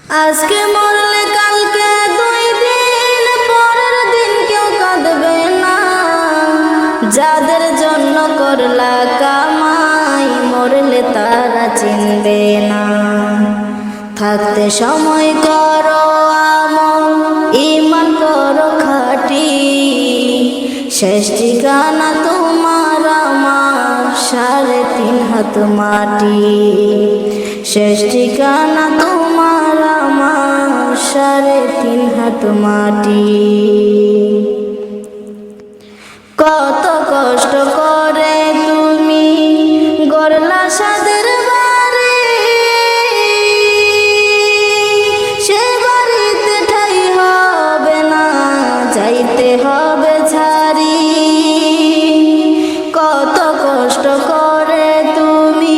আজকে মরলে কালকে 2 দিন পরের দিন কেউ কাঁদবে না। যাদের জন্য করলা কামাই মরলে তারা চিনবে না। থাকতে সময় করো আমল, ঈমান করো খাঁটি। শেষ ঠিকানা তোমার আমার 3.5 হাত মাটি। শেষ ঠিকানা তোমার আমার 3.5 হাত মাটি। কত কষ্ট করে তুমি গড়লা সাদের বাড়ি, সে বাড়িতে ঠাই হবে না, যাইতে হবে ছাড়ি। কত কষ্ট করে তুমি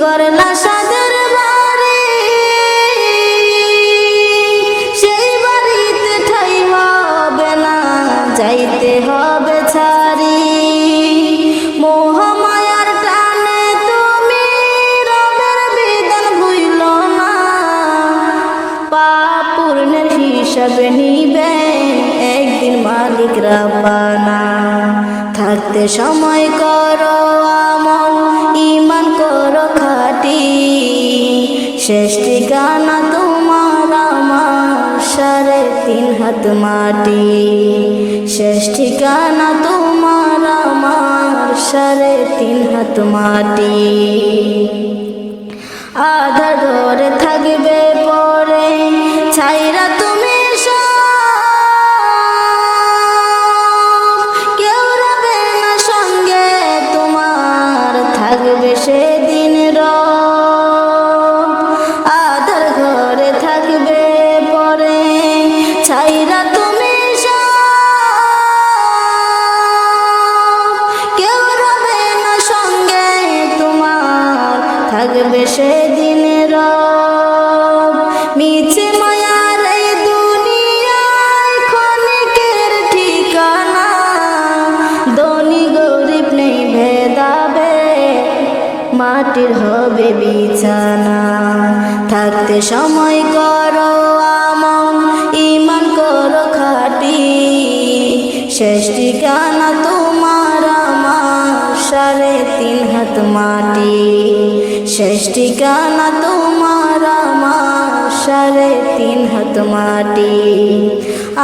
গড়লা সাদের বাড়ি, সেই বাড়িতে ঠাই হবে না, যাইতে হবে ছাড়ি। মোহমায়ার টানে তুমি রবের বিধান ভুইল না। পাপ পূর্ণের হিসাব নিবেন একদিন মালিক রাব্বানা। থাকতে সময় করো আমল, ঈমান করো খাঁটি। শেষ ঠিকানা তোমার আমার 3.5 হাত মাটি। শেষ ঠিকানা তোমার আমার 3.5 হাত মাটি। আধার ঘরে থাকবে পরে ছাইরা তুমি কেউ রবে না সঙ্গে তোমার, থাকবে সেদিন রব। আধার ঘরে থাকবে পরে ছাইরা তুমি কেউ রবে না সঙ্গে তোমার, থাকবে সেদিন রব। মিছে মায়ার এই দুনিয়ায় ক্ষণিকের ঠিকানা, ধনী গরিব নেই ভেদাবে, মাটির হবে বিছানা। থাকতে সময় করো আমল, ঈমান করো খাঁটি। শেষ ঠিকানা তোমার আমার 3.5 হাত মাটি। শেষ ঠিকানা তোমার আমার 3.5 হাত মাটি।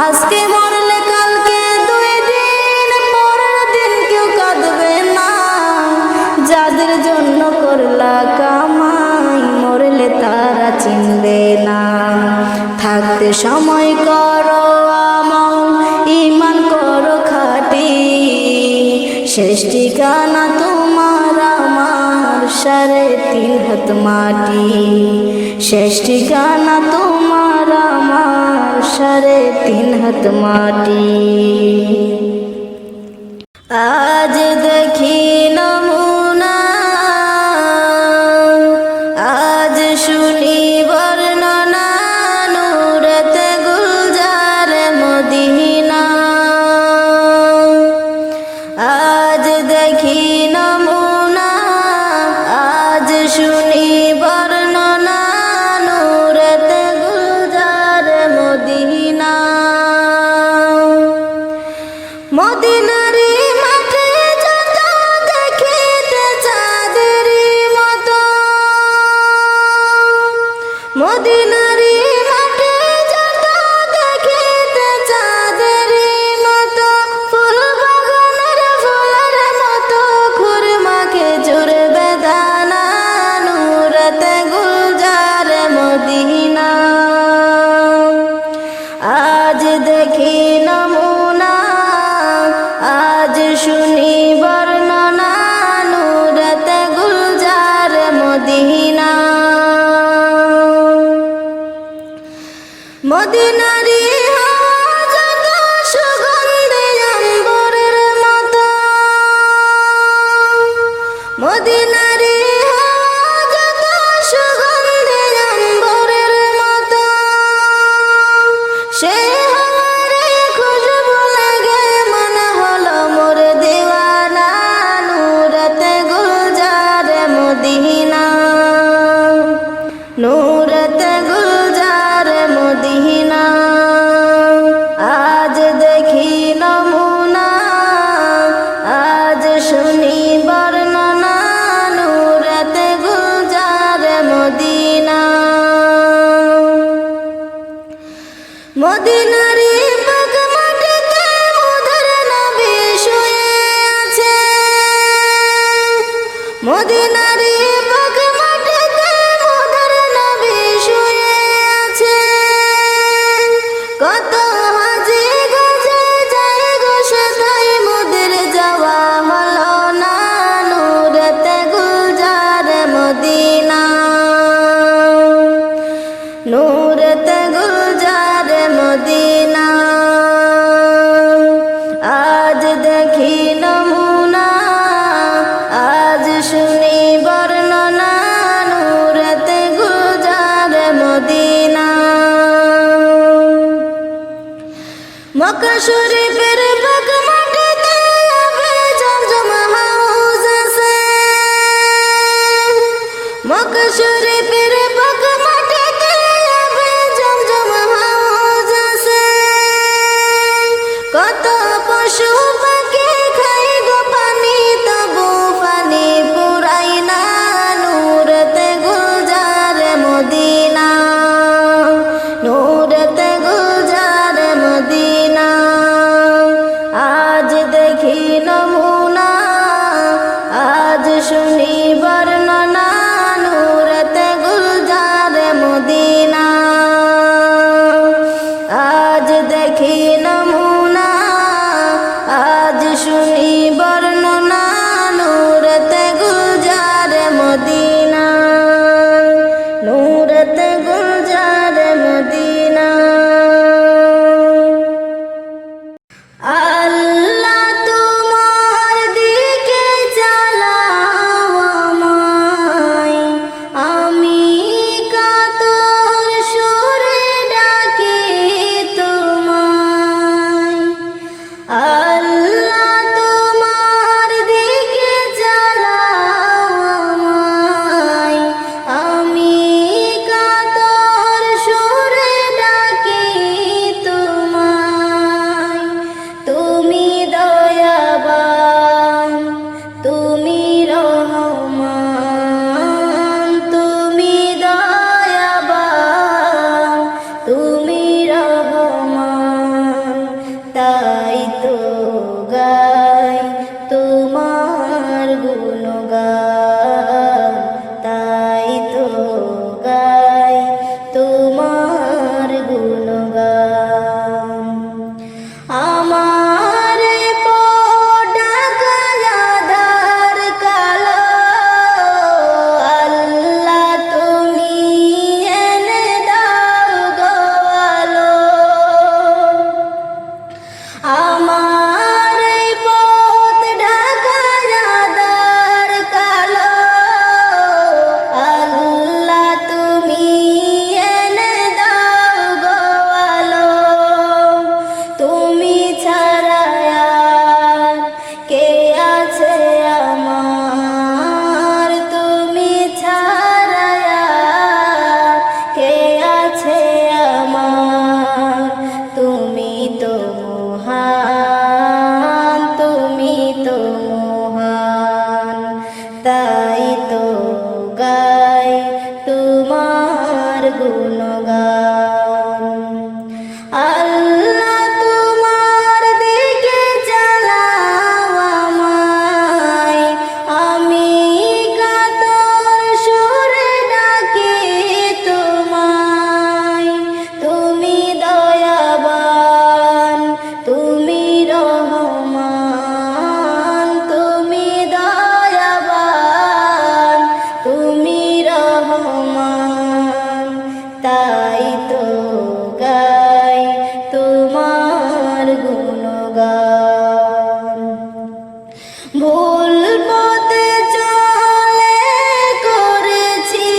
আজকে মরলে কালকে 2 দিন পরের দিন কেউ কাঁদবে না। যাদের জন্য করলা কামাই মরলে তারা চিনবে না। থাকতে সময় করো আমল, ঈমান করো খাঁটি। শেষ ঠিকানা তোমার আমার 3.5 হাত মাটি। শেষ ঠিকানা তোমার আমার 3.5 হাত মাটি। আজ দেখি নমুনা, আজ শুনি বর্ণনা, নূরেতে গুলজার মদিনা। আজ দেখি নমুনা, আজ শুনি বর্ণনা, নূরেতে গুলজার মদিনা। মদিনারি মাঠে যত দেখিতে চাঁদেরই মতো, মদিনারি মাঠে যত দেখিতে চাঁদেরই মতো, ফুল বাগানের ফুলের মতো, খুরমা খেজুর বেদানা, নূরেতে গুলজার মদিনা। আজ দেখি নমুনা, আজ শুনি বর্ণনা, নূরেতে গুলজার মদিনা। মদিনারি হাওয়া যত সুগন্ধি আম্বরের মতো, মদিনারি হাওয়া যত সুগন্ধি আম্বরের মতো, সে হাওয়ার খুশবু লাগে মনে হলো মোর দিওয়ানা, নূরেতে গুলজার মদিনা। নূরেতে গুলজার মদিনারি পাক মাটিতে মোদের নবী শুয়ে আছে মদিনারি পাক মাটিতে মোদের নবী শুয়ে আছে কত হাজি গজে যায় গো সেটাই মোদের যাওয়া হলো না নূরেতে গুলজার মদিনা নূরেতে গুলজার মদিনা আজ দেখি নমুনা আজ শুনি বর্ণনা নূরেতে গুলজার মদিনা মক্কা শরীফের পাক মাটিতে আবে জমজম হাউস আছে মক্কা শরীফের পাক মাটিতে আবে জমজম হাউস আছে কত পশু পাখি খাই গো পানি তবু পানি পুরাই না নূরেতে গুলজার মদিনা নূরেতে গুলজার মদিনা আজ দেখি নমুনা আজ শুনি বর্ণনা নূরেতে গুলজার মদিনা আজ দেখি নমুনা আজ শুনি বর্ণনা নূরেতে গুলজার মদিনা নূরেতে গুলজার মদিনা আল্লাহ তোমার দিকে চালাও আমায় আমি কাতর সুরে ডাকি তোমায় আল্লাহ তোমার দিকে চালাও আমায় আমি কাতর সুরে ডাকি তোমায় তুমি দয়াবান তুমি রহমান তুমি দয়াবান তুমি রহমান তাই তো গাই তোমার গুণগান তাই তো গাই তোমার গুণগান আমার ডাকার কালো আল্লাহ তুমি এনে দাও গো আলো আমার পথ ঢাকার কালো আল্লাহ তুমি এনে দাও গো আলো তুমি ছাড়া আর কে আছে আমার তুমি ছাড়া আর কে আছে আমার তুমি তো মহান তুমি তো মহান তাই তো গাই তোমার গুণগান আল্লাহ তোমার দিকে চালাও আমায় আমি কাতর সুরে ডাকি তোমায় তুমি দয়াবান তুমি রহমান তুমি দয়াবান তুমি রহমান তাই তো গাই তোমার গুণগান ভুল পথে চলে করেছি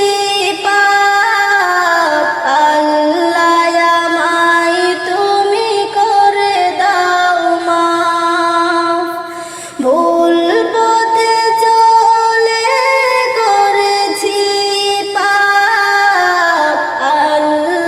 পাপ আল্লাহ আমায় তুমি করে দাও মাফ ভুল পথে চলে করেছি পাপ আল্লাহ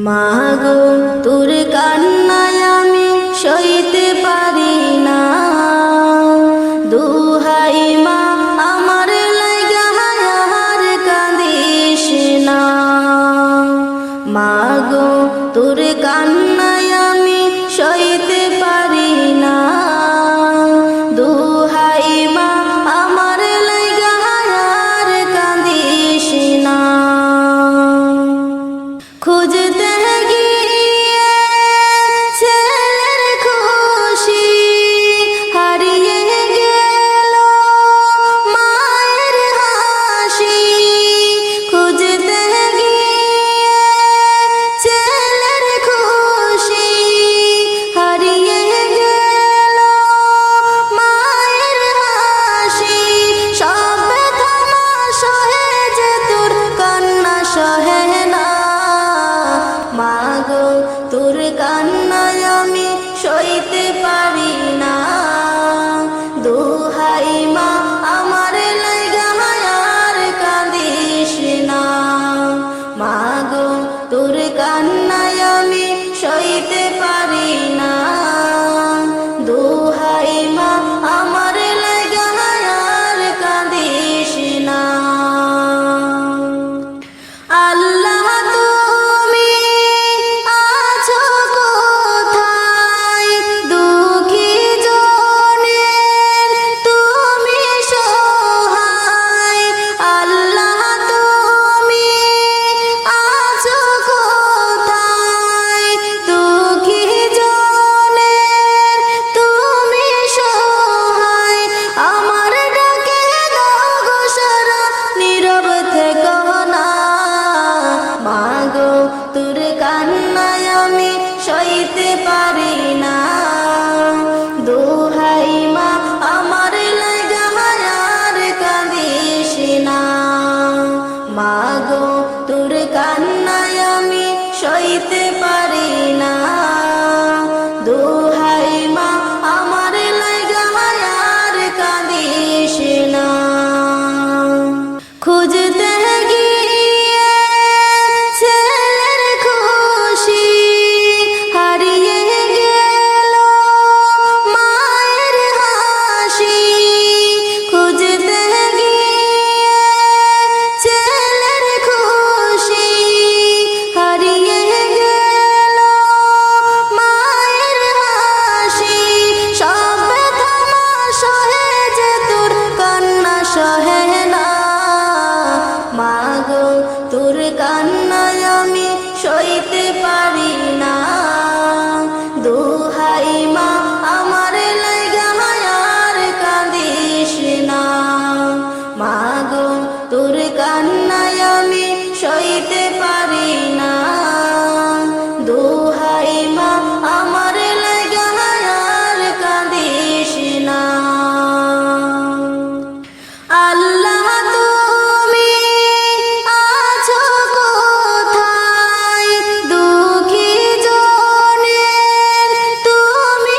মাগো তোর কান্নায় আমি সইতে পারি না, দুহাই মা আমার লাইগা আর কাঁদিস না। মাগো তোর কান্নায় আমি সইতে পারি না, দুহাই মা আমার লাইগা আর কাঁদিস না। খুঁজতে গিয়ে ছেলের খুশি হারিয়ে গেল মায়ের হাসি, খুঁজতে গিয়ে ছেলের খুশি হারিয়ে গেল মায়ের হাসি। সব ব্যথা মা সহে যে তোর কান্না সহে না, মাগো তোর কান্নায় আমি সইতে পারি না, দুহাই মা আমার লাইগা আর কাঁদিস না। মাগো তোর কান্নায় আমি সইতে পারি না, দুহাই মা আমার লাইগা আর কাঁদিস না। আল্লাহ তুমি আছো কোথায়, দুঃখী জনের তুমি সহায়। আল্লাহ তুমি আছো কোথায়, দুঃখী জনের তুমি সহায়। আমার ডাকে দাও গো সারা, নীরব থেকো না। মাগো তোর কান্নায় আমি সইতে পারি না, দুহাই মা আমার লাইগা আর কাঁদিস না। মাগো তোর কান্নায় আমি সইতে পারি না, দুহাই মা আমার লাইগা আর কাঁদিস না। খুঁজতে গিয়ে ছেলের খুশি হারিয়ে গেল মায়ের হাসি, খুঁজতে গিয়ে ছেলের খুশি হারিয়ে গেল মায়ের হাসি। সব ব্যথা মা সহে যে তোর কান্না সহে না, মাগো তোর কান্নায় আমি সইতে পারি না, দুহাই মা আমার লাইগা আর কাঁদিস না। মাগো তোর কান্নায় আমি সইতে পারি না, দুহাই মা আমার লাইগা আর কাঁদিস না। আল্লাহ তুমি আছো কোথায়, দুঃখী জনের তুমি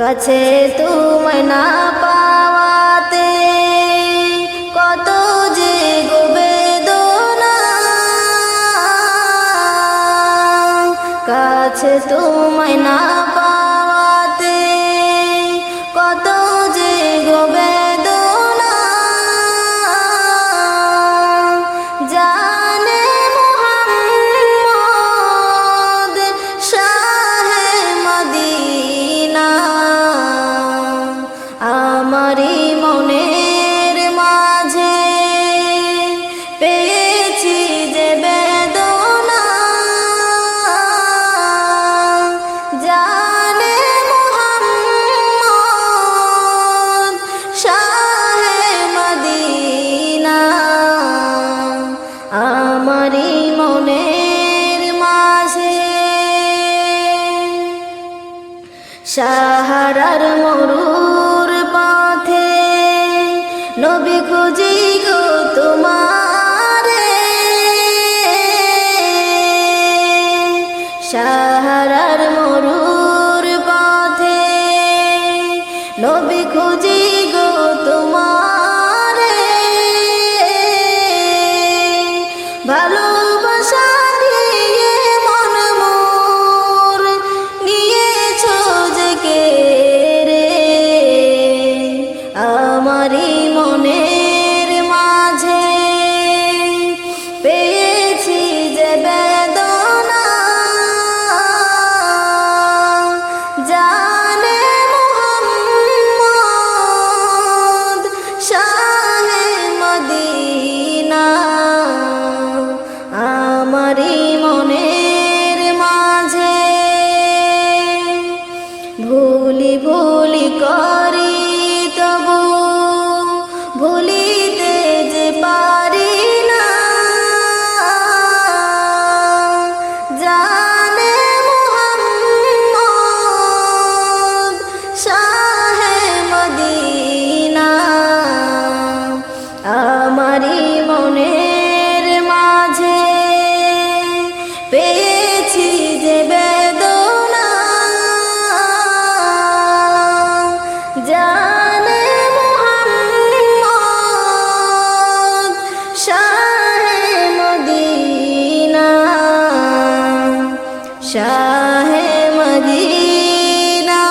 কাছে তোমায় না পাওয়াতে কত যে গো বেদনা, কাছে তোমায় না পাওয়াতে কত যে গো বেদনা। জানে মুহাম্মদ শাহে মদিনা, আমারি মনের মাঝে পেয়েছি যে বেদনা। জানে মুহাম্মদ শাহে মদিনা, আমারি মনের মাঝে। সাহারার মরুর পথে নবী খুঁজি গো তোমারে, সাহারার মরুর পথে নবী খুঁজি গো তোমারে। ভালোবাসা দিয়ে মন মোর নিয়েছো যে কেড়ে, আমারি মনের মাঝে পেয়েছি যে বেদনা। জানে মুহাম্মদ শাহে মদিনা, আমারি মনের মাঝে। ভুলি ভুলি করি তবু ভুলিতে যে পারি না। জানে মুহাম্মদ শাহে মদিনা, আমারি মনের মাঝে পেয়েছি যে বেদনা। জানে মুহাম্মদ শাহে মদিনা, শাহে মদিনা।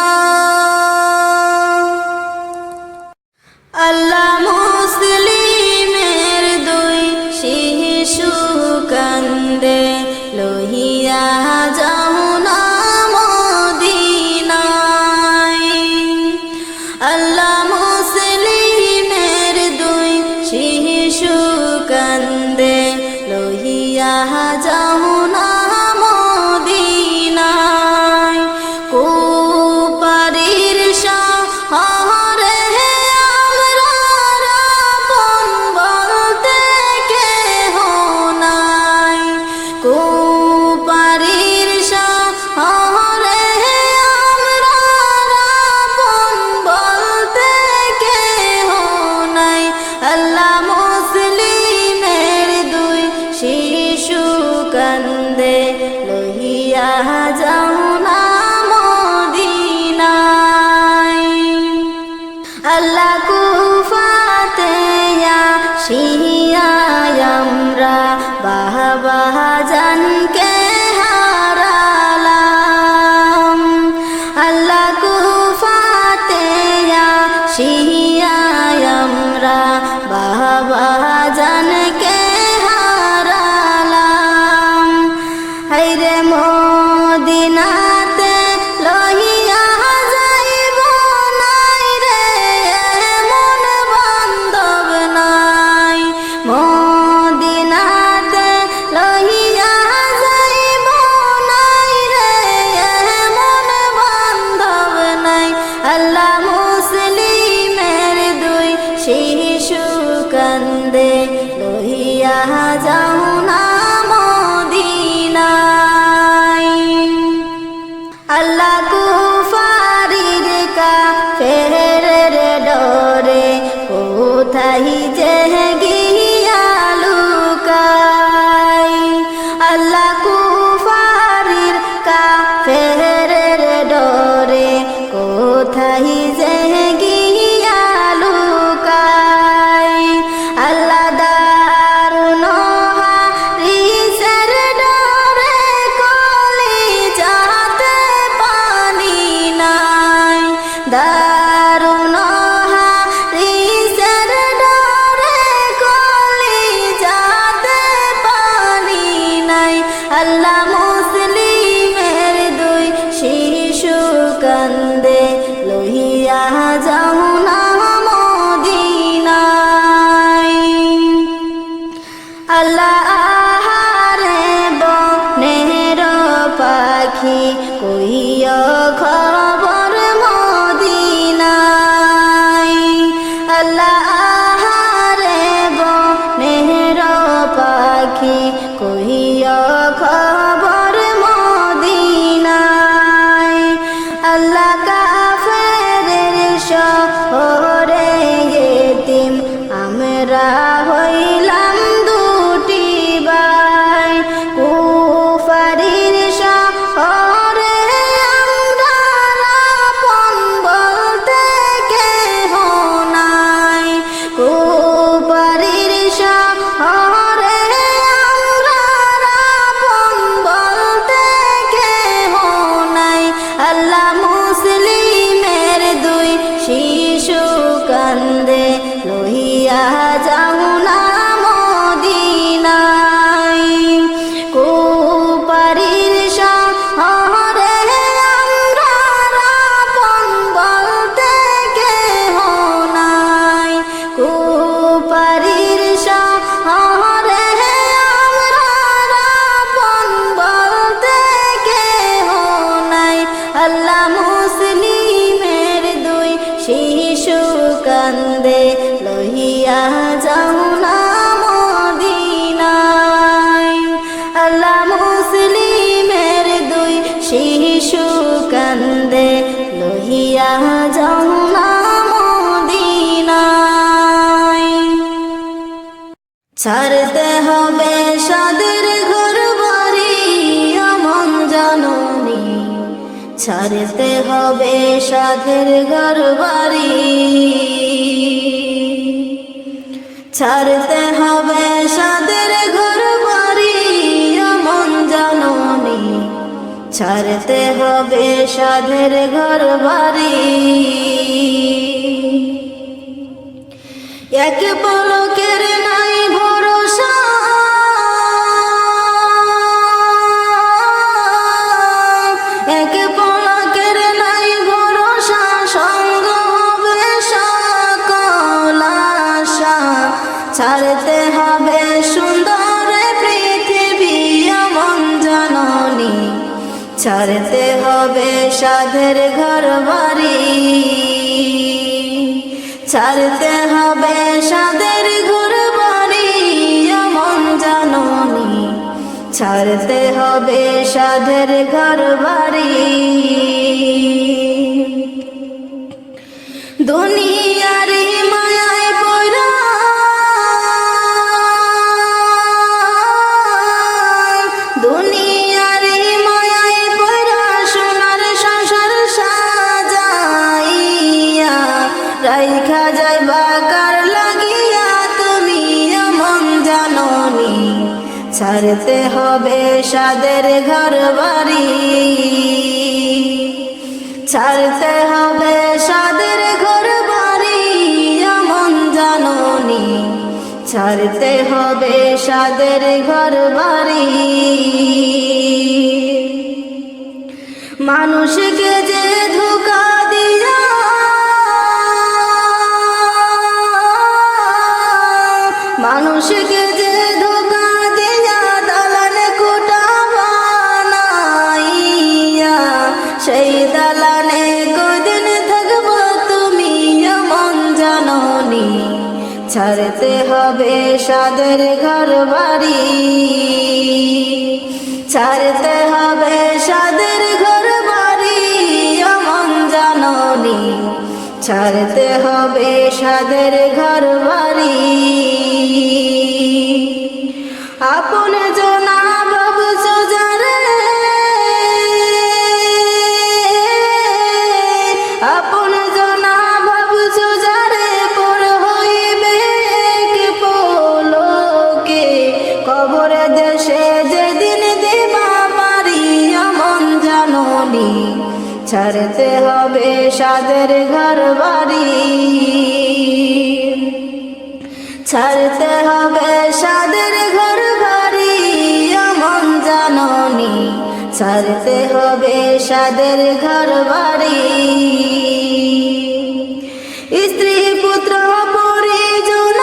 আল্লাহ মুসলিমের দুই শিশু কান্দে লহিয়া যাও না মদিনায়। আল্লাহ মুসলিমের দুই শিশু কান্দে লহিয়া যাও না মদিনায়। কুপারির শহরে আমরা আপন বলতে কেহ নাই। কুপারির শহরে আমরা আপন বলতে কেহ নাই। আল্লাহ মুসলিমের দুই শিশু কান্দে লহিয়া যাও না মদিনায়। আল্লাহ কুফাতে আসিয়া আমরা বাবা জানকে হারালাম। আল্লাহ কুফাতে আসিয়া আমরা বাবা জানকে হারালাম। হায়রে মদিনাতে লহিয়া যাইব নাই রে মন বান্ধব নাই। মদিনাতে লহিয়া যাইব নাই রে মন বান্ধব নাই। আল্লাহ মুসলিমের দুই শিশু কান্দে লহিয়া যাও না মদিনায়। আল্লাহ কুফারির কাফেরের ডরে কোথায় যে গিয়া লুকাই। আল্লাহ কুফারির কাফেরের ডরে কোথায় আল্লাহ রে বনের পাখি কইয়া খবর মদিনায় আল্লাহ রে বনের পাখি কইয়া খবর মদিনায় আল্লাহ কাফেরের শহরে ইতিম আমরা হইলাম দুটি ভাই কুফারির শহরে আমরা আপন বলতে কেহ নাই কুফারির শহরে আমরা আপন বলতে কেহ নাই আল্লাহ মুসলিমের দুই শিশু কান্দে লইয়া যাও না মদিনায় কুপারির শহরে আমরা আপন বলতে কেহ নাই কুপারির শহরে আমরা আপন বলতে কেহ নাই আল্লাহ মুসলিমের দুই শিশু কান্দে লইয়া যাও না মদিনায় আল্লাহ মুসলিমের দুই শিশু কান্দে লইয়া যাও না মদিনায় ছাড়তে হবে সাদের ঘর বাড়ি আমন জাননি ছাড়তে হবে সাদের ঘর বাড়ি ছাড়তে হবে সাদের ঘর বাড়ি আমন জাননি ছাড়তে হবে সাদের ঘর বাড়ি এক পলকের নাই ভরসা এক পলকের নাই ভরসা সঙ্গ হবে সকল আশা ছাড়তে হবে সুন্দর পৃথিবী আমন জাননি ছাড়তে হবে সাধের ঘর বাড়ি ছাড়তে হবে সাধের ঘর বাড়ি আমন জাননি ছাড়তে হবে সাধের ঘর বাড়ি দুনিয়ার মায়ায় পড়া দুনিয়ার মায়ায় পড়া সোনার সংসার সাজাইয়া রাইখা যাইবা কার লাগিয়া তুমি আমন জাননি ছাড়তে হবে সাদের ঘর বাড়ি ছাড়তে হবে সাদের ঘর বাড়ি আমন জাননি ছাড়তে হবে সাদের ঘর বাড়ি মানুষকে যে ধোঁকা দিয়া মানুষকে যে ধোঁকা দিয়া দালান কোটা বানাইয়া সেই দালানে কদিন থাকবো তুমি আমন জাননি ছাড়তে হবে সাদের ঘর বাড়ি ছাড়তে হবে সাদের ঘর বাড়ি আমন জাননি ছাড়তে হবে সাদের ঘর বাড়ি আপন জনা ভাবছো যারে আপন জনা ভাবছো যারে পর হইবে কে পলকে কবরে দেশে যেদিন দিবা পারি আমন জাননি ছাড়তে হবে সাদের ঘর বাড়ি ছাড়তে হবে সাদের ঘর বাড়ি আমন জাননি ছাড়তে হবে সাদের ঘর বাড়ি স্ত্রী পুত্র পরিজন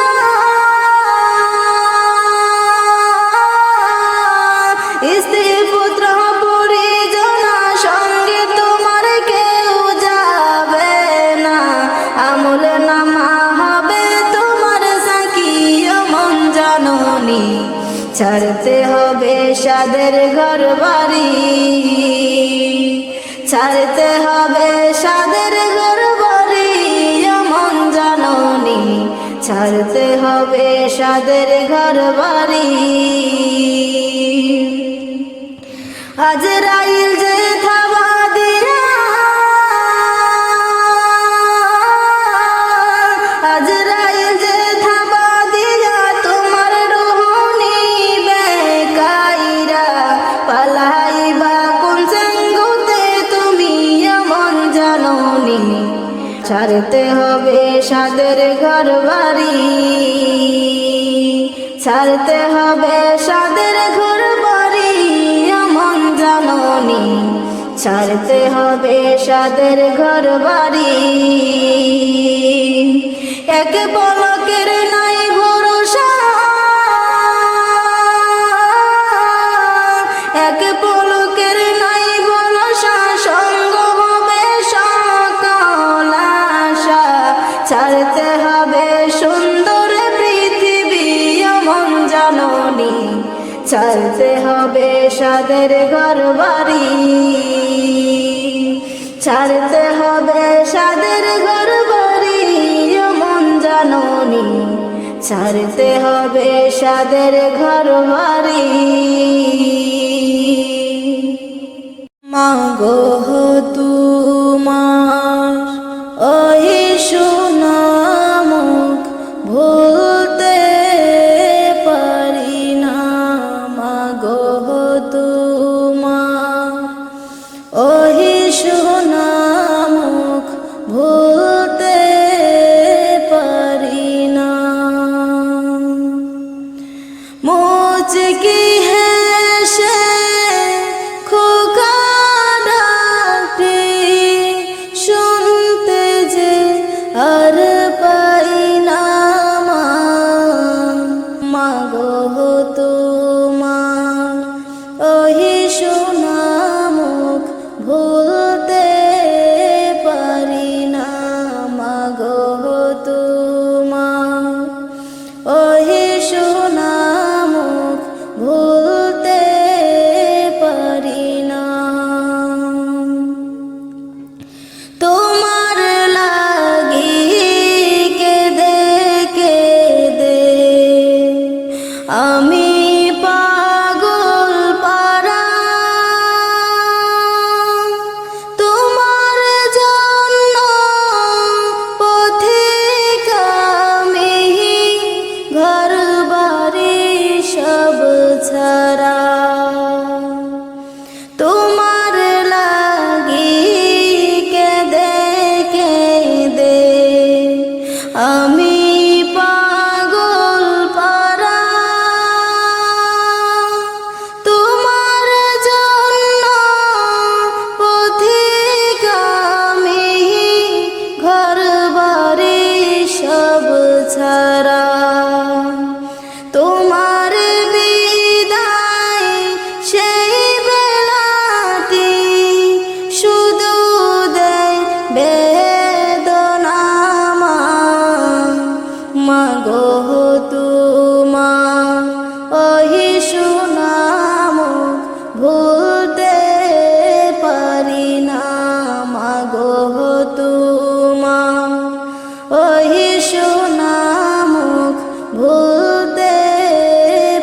ছাড়তে হবে সাদের ঘর বাড়ি, ছাড়তে হবে সাদের ঘর বাড়ি মন জাননি, ছাড়তে হবে সাদের ঘর বাড়ি। আজরাইল যে থাবা দিয়া, আজরাইল যে থাবা দিয়া তোমার রূহ নিবে কাইরা, পালাইবা কোন চেঙ্গুতে তুমি মন জাননি, ছাড়তে হবে সাদের ঘর বাড়ি, ছাড়তে হবে সাদের ঘর বাড়ি মন জাননি, ছাড়তে হবে সাদের ঘর বাড়ি। এক পলকের নাই ভরসা, এক পলকের নাই ভরসা, সঙ্গ হবে সকল আশা, ছাড়তে হবে সুন্দর পৃথিবী মন জাননি, ছাড়তে হবে সাদের ঘর বাড়ি, ছাড়তে হবে সাদের ঘর বাড়ি মন জাননি, ছাড়তে হবে সাদের ঘর বাড়ি। মাগো তোমার ওই সোনা মুখ ভুলতে পারি না, মাগো তোমার ওই সোনা মুখ ভুলতে পারি না। মুচকি হেসে খোকা ডাকটি শুনতে যে আর পাই না, মাগো তোমার ওই সোনা মুখ ভুলতে পারি না, মাগো তোমার ওই সোনা মুখ ভুলতে পারি না। তোমার লাগি কেঁদে কেঁদে আমি পাগল পারা, তোমার জন্য পথিক আমি ঘর বাড়ি সব ছাড়া, তোমার লাগি কেঁদে কেঁদে আমি পাগল পারা, তোমার জন্য পথিক আমি ঘর বাড়ি সব ছাড়া, তোমার বিদায় সেই বেলাটি শুধু দেয় বেদনা, মাগো তোমার ওই সোনা মুখ ভুলতে পারি না, মাগো তোমার ওই সোনা মুখ ভুলতে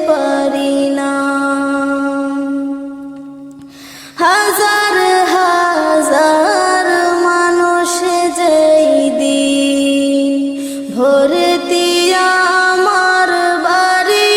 পারি না। হাজার হাজার মানুষ যেই দিন ভর্তি আমার বাড়ি,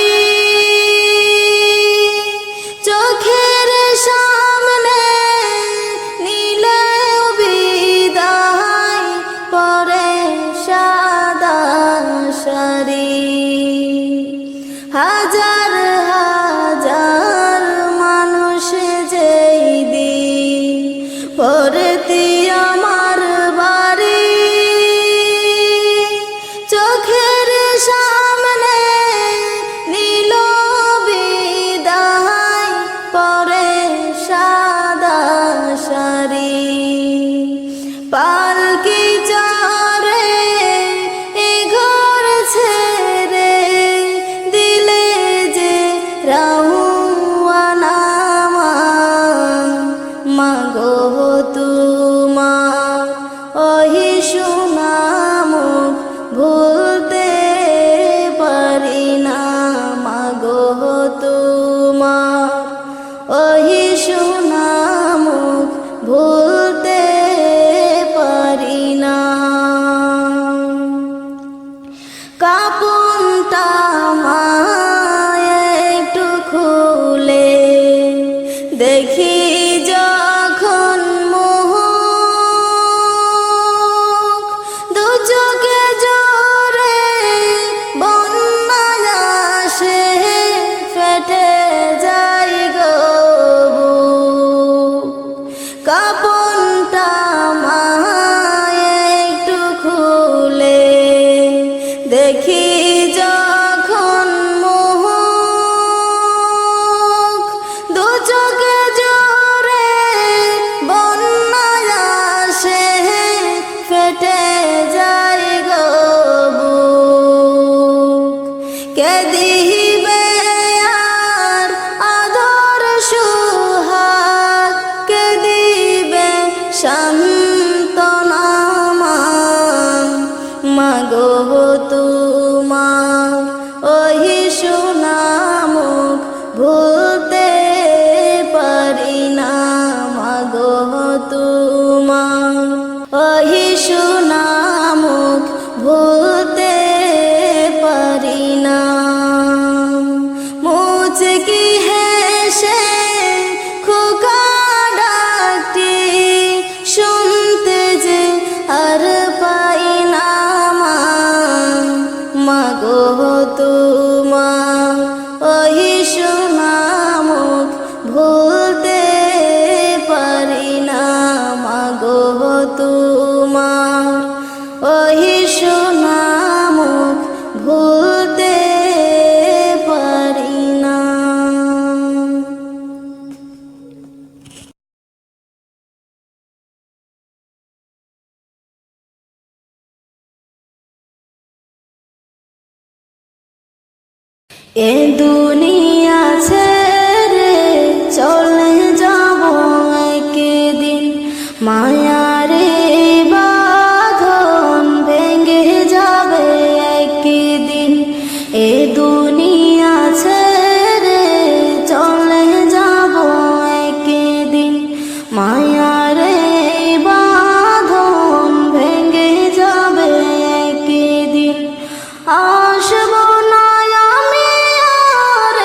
তোমার ওহি সোনা মুখ ভুলতে পারি না। কাপনটা আমায় একটু খুলে দেখি যখন মুখ, দু চোখে জোরে বন্যায় আসে ফেটে যাই গো বুক। কাপনটা আমায় একটু খুলে দেখি যখন মুখ, দু চোখে জোরে বন্যায় আসে ফেটে যাই গো বুক। কে দিবে আর আদর সুহাগ, কে দিবে সান্ত্বনা মাগো তোমার ওহি সোনা মুখ ভুলতে পারি না। মাগো তোমার ওহি সোনা মুখ ভুলতে পারি না। মুচকি হেসে খোকা ডাকটি শুনতে যে আর পাই না। মাগো তোমার ওহি সোনা মুখ ভুলতে পারি না। মাগো তোমার ওহি সোনা মুখ ভুলতে পারি না। এ দুনিয়া ছেড়ে চলে যাব একদিন, মায়ারে বাঁধন ভেঙে যাবে একদিন। এ দুনিয়া ছেড়ে চলে যাব একদিন, মায়ারে বাঁধন ভেঙে যাবে একদিন। আসব না আমি আর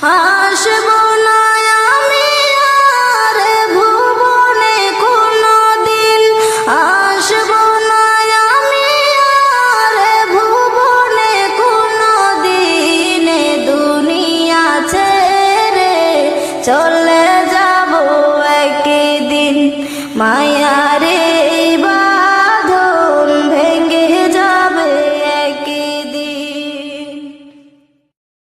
আসবো না আমি আর ভুবনে কোনদিন, আসবো না আমি আর ভুবনে কোনদিন, দুনিয়া ছেড়ে চলে যাব একদিন, মায়া রে